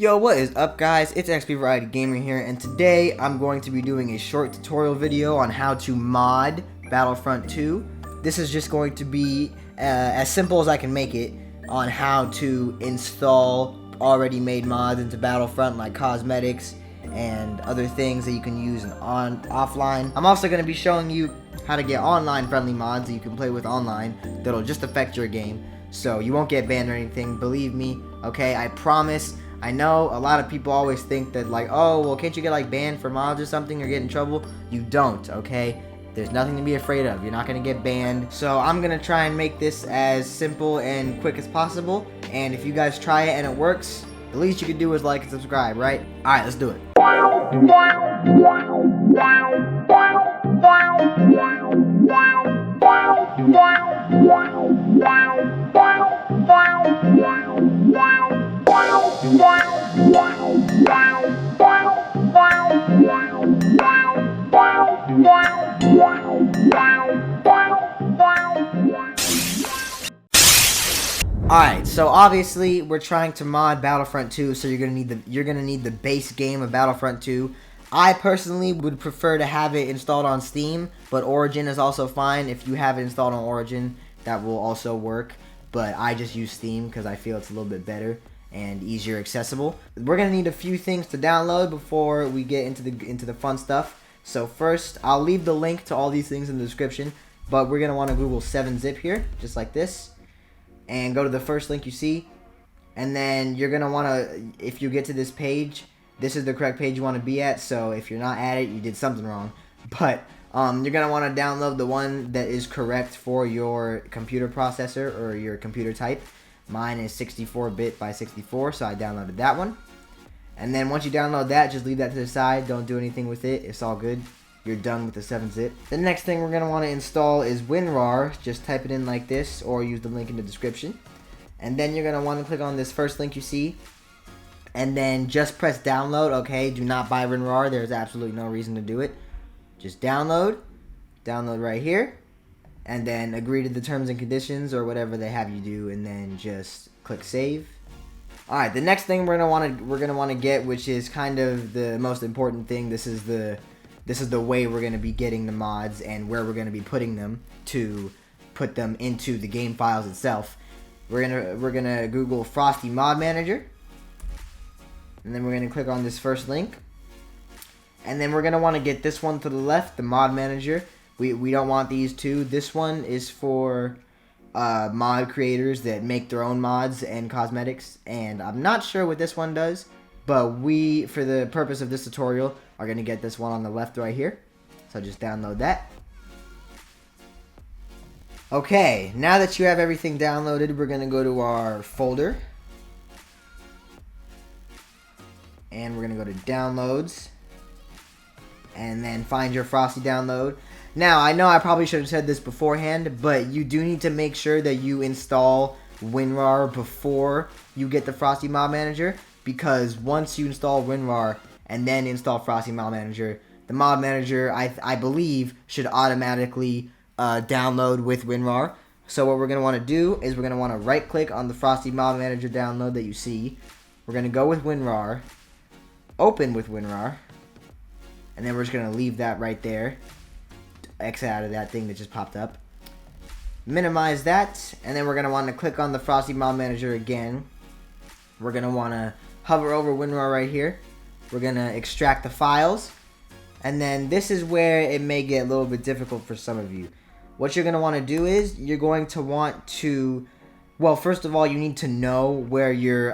Yo, what is up guys? It's XP Variety Gamer here, and today I'm going to be doing a short tutorial video on how to mod Battlefront 2. This is just going to be as simple as I can make it on how to install already made mods into Battlefront, like cosmetics and other things that you can use offline. I'm also going to be showing you how to get online friendly mods that you can play with online that'll just affect your game, so you won't get banned or anything, believe me, okay? I promise. I know a lot of people always think that, like, oh, well, can't you get, like, banned for mods or something or get in trouble? You don't, okay? There's nothing to be afraid of. You're not going to get banned. So I'm going to try and make this as simple and quick as possible. And if you guys try it and it works, the least you can do is like and subscribe, right? Alright, let's do it. Alright, so obviously we're trying to mod Battlefront 2, so you're gonna need the base game of Battlefront 2. I personally would prefer to have it installed on Steam, but Origin is also fine. If you have it installed on Origin, that will also work. But I just use Steam because I feel it's a little bit better and easier accessible. We're gonna need a few things to download before we get into the fun stuff. So first, I'll leave the link to all these things in the description, but we're gonna want to Google 7-zip here, just like this. And go to the first link you see, and then you're gonna want to, if you get to this page, this is the correct page you want to be at. So if you're not at it, you did something wrong. But you're gonna want to download the one that is correct for your computer processor or your computer type. Mine is 64-bit by 64, so I downloaded that one. And then once you download that, just leave that to the side. Don't do anything with it. It's all good. You're done with the 7-zip. The next thing we're going to want to install is WinRAR. Just type it in like this or use the link in the description. And then you're going to want to click on this first link you see. And then just press download, okay? Do not buy WinRAR. There's absolutely no reason to do it. Just download. Download right here. And then agree to the terms and conditions or whatever they have you do. And then just click save. Alright, the next thing we're gonna want to get, which is kind of the most important thing. This is the way we're going to be getting the mods and where we're going to be putting them to put them into the game files itself. We're gonna Google Frosty Mod Manager, and then we're going to click on this first link, and then we're going to want to get this one to the left, the Mod Manager. We don't want these two. This one is for mod creators that make their own mods and cosmetics, and I'm not sure what this one does, but we, for the purpose of this tutorial, are going to get this one on the left right here. So just download that. Okay, now that you have everything downloaded, we're going to go to our folder. And we're going to go to downloads. And then find your Frosty download. Now, I know I probably should have said this beforehand, but you do need to make sure that you install WinRAR before you get the Frosty Mod Manager. Because once you install WinRAR and then install Frosty Mod Manager, the Mod Manager, I believe, should automatically download with WinRAR. So what we're going to want to do is we're going to want to right-click on the Frosty Mod Manager download that you see. We're going to go with WinRAR, open with WinRAR, and then we're just going to leave that right there. Exit out of that thing that just popped up. Minimize that, and then we're going to want to click on the Frosty Mod Manager again. We're going to want to hover over WinRAR right here. We're going to extract the files. And then this is where it may get a little bit difficult for some of you. What you're going to want to do is you're going to want to, well, first of all, you need to know where your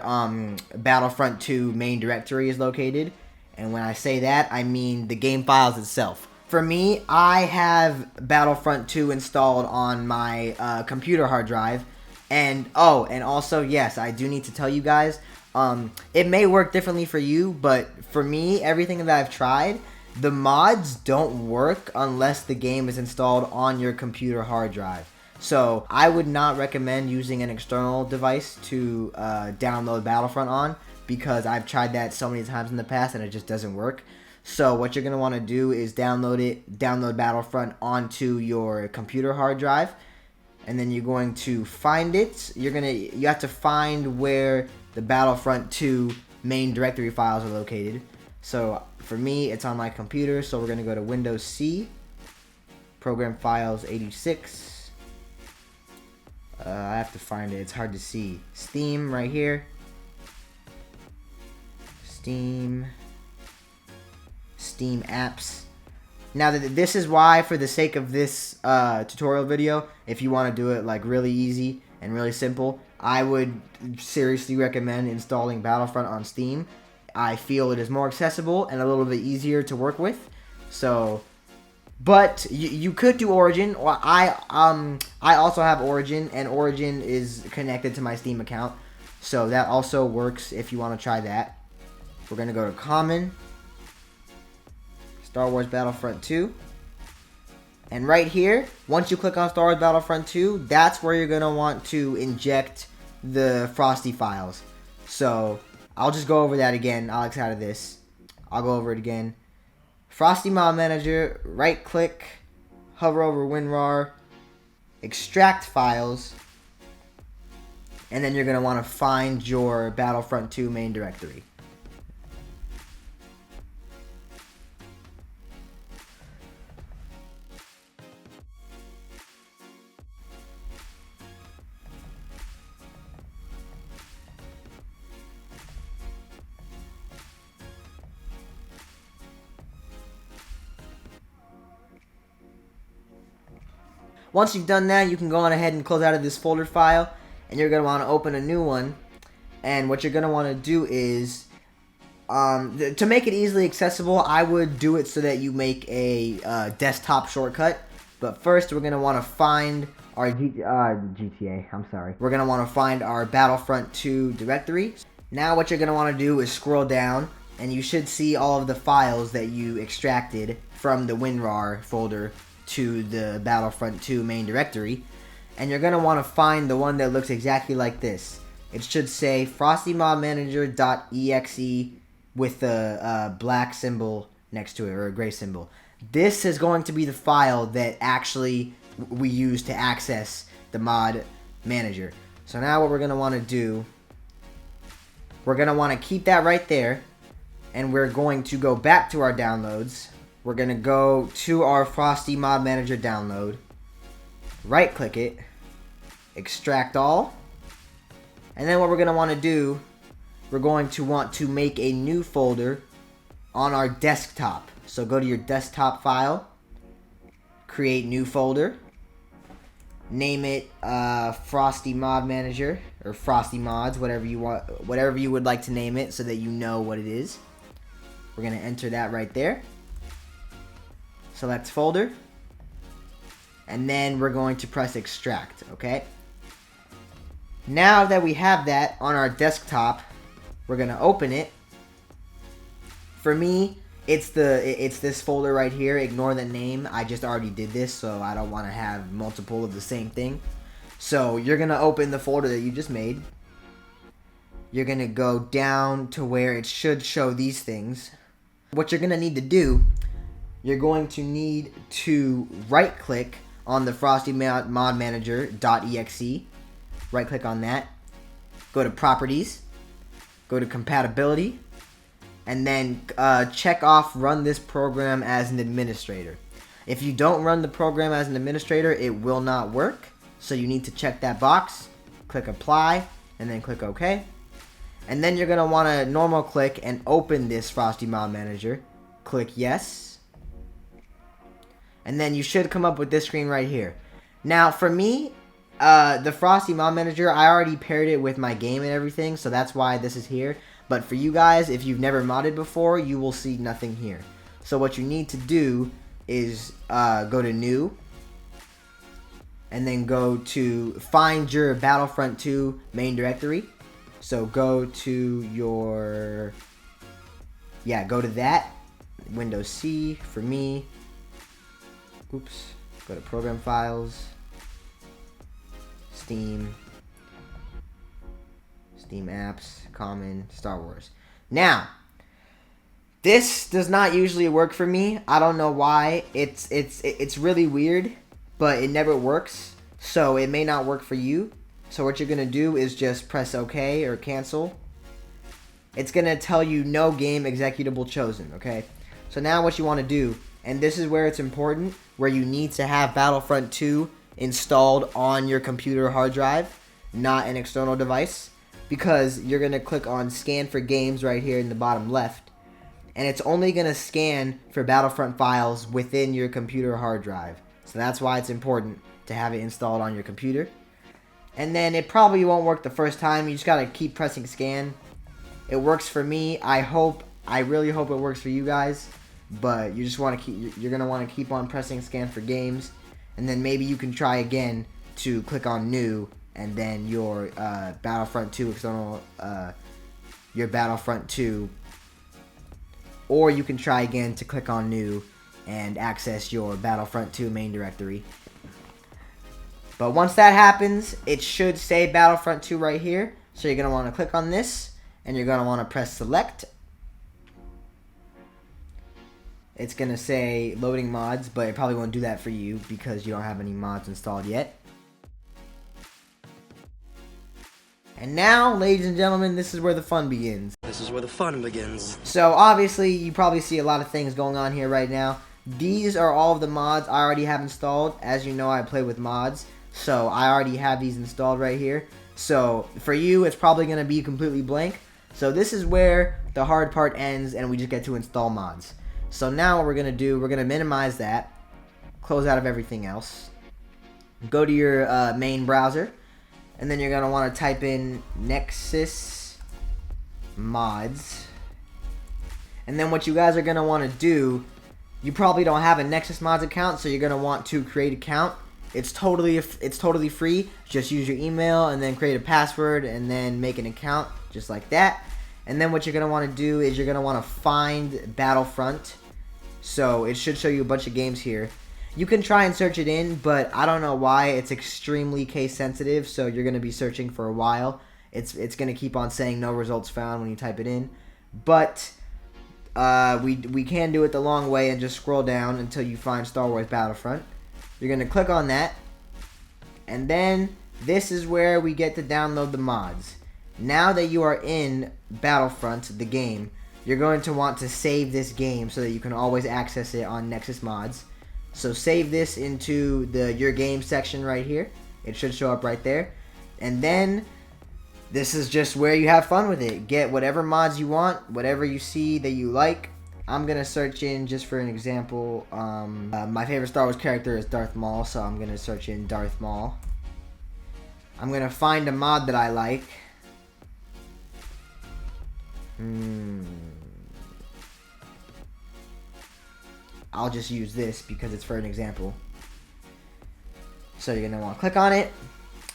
Battlefront 2 main directory is located. And when I say that, I mean the game files itself. For me, I have Battlefront 2 installed on my computer hard drive. And, oh, and also, yes, I do need to tell you guys, it may work differently for you, but for me, everything that I've tried, the mods don't work unless the game is installed on your computer hard drive. So I would not recommend using an external device to download Battlefront on, because I've tried that so many times in the past and it just doesn't work. So what you're going to want to do is download Battlefront onto your computer hard drive. And then you're going to find it. You have to find where the Battlefront 2 main directory files are located. So for me, it's on my computer, so we're going to go to Windows C, Program Files 86. I have to find it, it's hard to see. Steam right here. Steam apps. Now this is why, for the sake of this tutorial video, if you want to do it like really easy and really simple, I would seriously recommend installing Battlefront on Steam. I feel it is more accessible and a little bit easier to work with. So, but you could do Origin. Well, I also have Origin, and Origin is connected to my Steam account, so that also works if you want to try that. We're gonna go to Common, Star Wars Battlefront 2. And right here, once you click on Star Wars Battlefront 2, that's where you're going to want to inject the Frosty files. So, I'll just go over that again. I'll X out of this. I'll go over it again. Frosty Mod Manager, right click, hover over WinRAR, extract files, and then you're going to want to find your Battlefront 2 main directory. Once you've done that, you can go on ahead and close out of this folder file, and you're going to want to open a new one. And what you're going to want to do is, to make it easily accessible, I would do it so that you make a desktop shortcut. But first, we're going to want to find our GTA, I'm sorry. We're going to want to find our Battlefront 2 directory. Now what you're going to want to do is scroll down, and you should see all of the files that you extracted from the WinRAR folder to the Battlefront 2 main directory, and you're going to want to find the one that looks exactly like this. It should say frostymodmanager.exe with a black symbol next to it, or a gray symbol. This is going to be the file that actually we use to access the mod manager. So now what we're going to want to do, we're going to want to keep that right there, and we're going to go back to our downloads. We're going to go to our Frosty Mod Manager download, right click it, extract all, and then what we're going to want to do, we're going to want to make a new folder on our desktop. So go to your desktop file, create new folder, name it Frosty Mod Manager, or Frosty Mods, whatever you want, whatever you would like to name it so that you know what it is. We're going to enter that right there. Select folder, and then we're going to press extract, okay? Now that we have that on our desktop, we're going to open it. For me, it's this folder right here. Ignore the name. I just already did this, so I don't want to have multiple of the same thing. So you're going to open the folder that you just made. You're going to go down to where it should show these things. What you're going to need to do, you're going to need to right click on the Frosty Mod Manager.exe. Right click on that. Go to Properties. Go to Compatibility. And then check off Run this program as an administrator. If you don't run the program as an administrator, it will not work. So you need to check that box. Click Apply. And then click OK. And then you're going to want to normal click and open this Frosty Mod Manager. Click Yes. And then you should come up with this screen right here. Now, for me, the Frosty Mod Manager, I already paired it with my game and everything, so that's why this is here. But for you guys, if you've never modded before, you will see nothing here. So what you need to do is go to New, and then go to find your Battlefront 2 main directory. So go to your, go to that, Windows C for me. Oops, go to Program Files, Steam Apps, Common, Star Wars. Now, this does not usually work for me. I don't know why. It's really weird, but it never works. So it may not work for you. So what you're gonna do is just press OK or cancel. it's going to tell you no game executable chosen, okay? So now what you want to do, and this is where it's important, where you need to have Battlefront 2 installed on your computer hard drive, not an external device, because you're going to click on scan for games right here in the bottom left, and it's only going to scan for Battlefront files within your computer hard drive. So that's why it's important to have it installed on your computer. And then it probably won't work the first time. You just got to keep pressing scan. It works for me. I really hope it works for you guys. But you're going to want to keep on pressing scan for games. And then maybe you can try again to click on new, and then your Battlefront 2 external, your Battlefront 2, or you can try again to click on new and access your Battlefront 2 main directory. But once that happens, it should say Battlefront 2 right here. So you're going to want to click on this, and you're going to want to press select. It's going to say loading mods, but it probably won't do that for you because you don't have any mods installed yet. And now, ladies and gentlemen, this is where the fun begins. This is where the fun begins. So obviously, you probably see a lot of things going on here right now. These are all of the mods I already have installed. As you know, I play with mods, so I already have these installed right here. So for you, it's probably going to be completely blank. So this is where the hard part ends, and we just get to install mods. So now what we're going to do, we're going to minimize that, close out of everything else, go to your main browser, and then you're going to want to type in Nexus mods. And then what you guys are going to want to do, you probably don't have a Nexus mods account, so you're going to want to create an account. It's totally free. Just use your email and then create a password and then make an account just like that. And then what you're going to want to do is you're going to want to find Battlefront. So it should show you a bunch of games here. You can try and search it in, but I don't know why. It's extremely case sensitive, so you're going to be searching for a while. It's going to keep on saying no results found when you type it in. But we can do it the long way and just scroll down until you find Star Wars Battlefront. You're going to click on that. And then this is where we get to download the mods. Now that you are in Battlefront, the game, you're going to want to save this game so that you can always access it on Nexus mods. So save this into the your game section right here. It should show up right there. And then this is just where you have fun with it. Get whatever mods you want, whatever you see that you like. I'm going to search in, just for an example, my favorite Star Wars character is Darth Maul, so I'm going to search in Darth Maul. I'm going to find a mod that I like. I'll just use this because it's for an example. So you're going to want to click on it.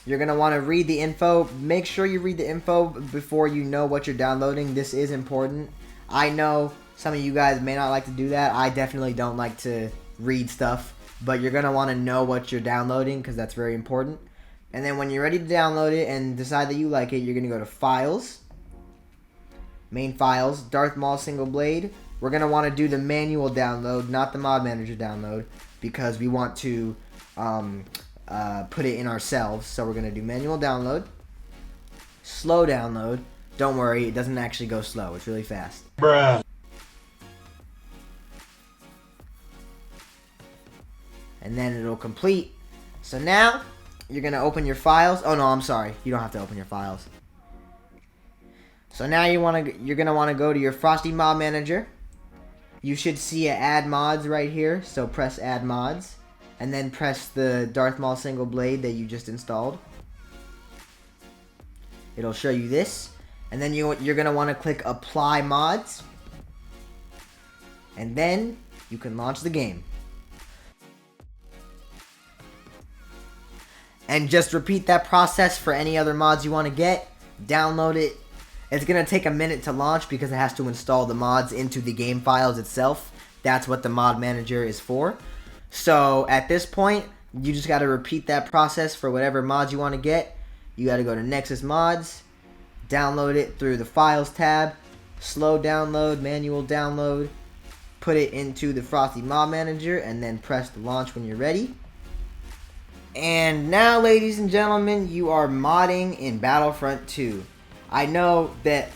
You're going to want to read the info. Make sure you read the info before you know what you're downloading. This is important. I know some of you guys may not like to do that. I definitely don't like to read stuff. But you're going to want to know what you're downloading because that's very important. And then when you're ready to download it and decide that you like it, you're going to go to Files. Main Files, Darth Maul Single Blade. We're going to want to do the manual download, not the mod manager download, because we want to put it in ourselves. So we're going to do manual download. Slow download. Don't worry, it doesn't actually go slow. It's really fast. Bruh. And then it'll complete. So now you're going to open your files. Oh no, I'm sorry. You don't have to open your files. So now you're going to want to go to your Frosty Mod Manager. You should see a Add Mods right here. So press Add Mods. And then press the Darth Maul Single Blade that you just installed. It'll show you this. And then you're going to want to click Apply Mods. And then you can launch the game. And just repeat that process for any other mods you want to get. Download it. It's going to take a minute to launch because it has to install the mods into the game files itself. That's what the mod manager is for. So at this point, you just got to repeat that process for whatever mods you want to get. You got to go to Nexus Mods, download it through the Files tab, slow download, manual download, put it into the Frosty Mod Manager, and then press the launch when you're ready. And now, ladies and gentlemen, you are modding in Battlefront 2. I know that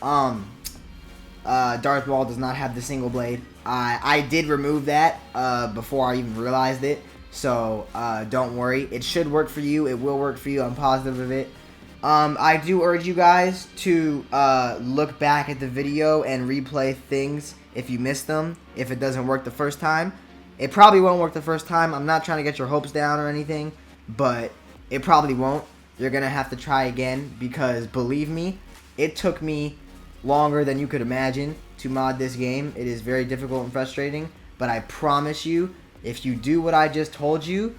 Darth Maul does not have the single blade. I did remove that before I even realized it. So don't worry. It should work for you. It will work for you. I'm positive of it. I do urge you guys to look back at the video and replay things if you missed them. If it doesn't work the first time. It probably won't work the first time. I'm not trying to get your hopes down or anything. But it probably won't. You're going to have to try again. Because believe me, it took me longer than you could imagine to mod this game. It is very difficult and frustrating. But I promise you, if you do what I just told you,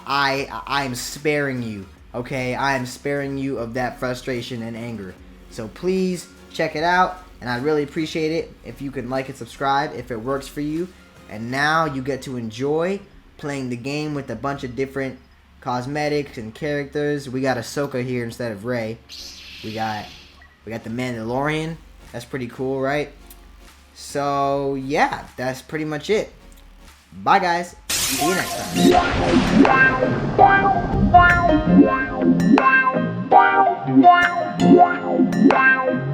I'm sparing you. Okay, I am sparing you of that frustration and anger. So please check it out, and I'd really appreciate it if you can like and subscribe if it works for you. And now you get to enjoy playing the game with a bunch of different cosmetics and characters. We got Ahsoka here instead of Rey. We got the Mandalorian. That's pretty cool, right? So yeah, that's pretty much it. Bye guys. See you next time.